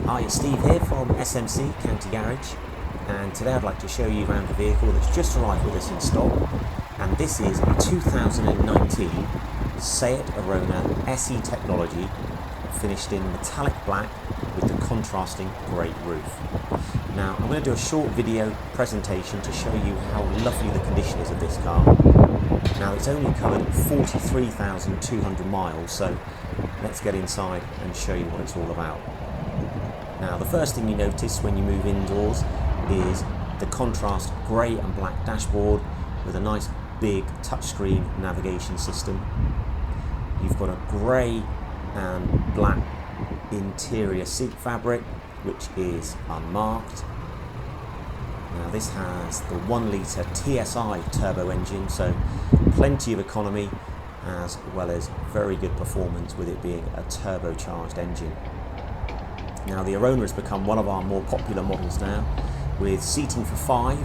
Hi, it's Steve here from SMC County Garage, and today I'd like to show you around a vehicle that's just arrived with us in stock, and this is a 2019 SEAT Arona SE technology finished in metallic black with the contrasting grey roof. Now I'm going to do a short video presentation to show you how lovely the condition is of this car. Now it's only covered 43,200 miles, so let's get inside and show you what it's all about. Now the first thing you notice when you move indoors is the contrast grey and black dashboard with a nice big touchscreen navigation system. You've got a grey and black interior seat fabric which is unmarked. Now this has the 1 litre TSI turbo engine, so plenty of economy as well as very good performance with it being a turbocharged engine. Now the Arona has become one of our more popular models now, with seating for 5.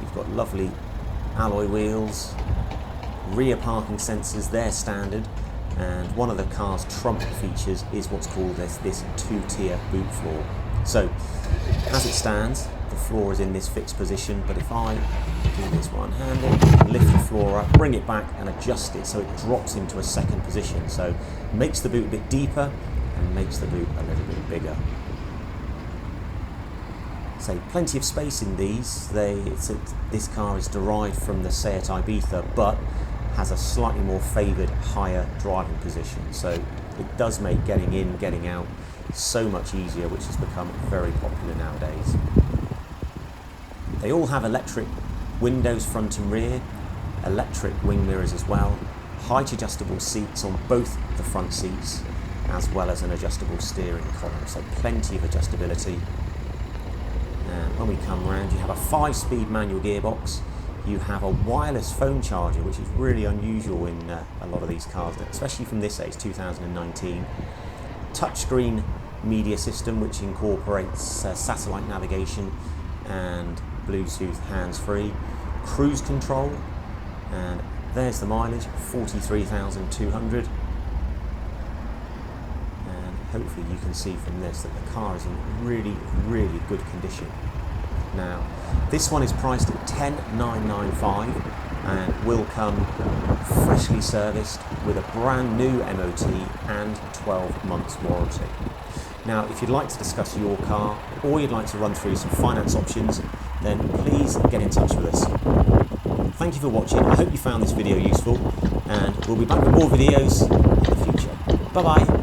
You've got lovely alloy wheels, rear parking sensors, they're standard, and one of the car's trump features is what's called this 2-tier boot floor. So as it stands, the floor is in this fixed position, but if I do this one-handed, lift the floor up, bring it back and adjust it so it drops into a second position, so makes the boot a bit deeper and makes the boot a little bit bigger. So plenty of space in these. This car is derived from the SEAT Ibiza, but has a slightly more favoured higher driving position, so it does make getting in, getting out so much easier, which has become very popular nowadays. They all have electric windows front and rear, electric wing mirrors as well, height adjustable seats on both the front seats, as well as an adjustable steering column, so plenty of adjustability. And when we come around, you have a 5-speed manual gearbox. You have a wireless phone charger, which is really unusual in a lot of these cars, especially from this age, 2019. Touchscreen media system, which incorporates satellite navigation and Bluetooth hands-free, cruise control, and there's the mileage, 43,200. And hopefully you can see from this that the car is in really good condition. Now this one is priced at $10,995 and will come freshly serviced with a brand new MOT and 12 months warranty. Now if you'd like to discuss your car or you'd like to run through some finance options, then please get in touch with us. Thank you for watching. I hope you found this video useful, and we'll be back with more videos in the future. Bye bye.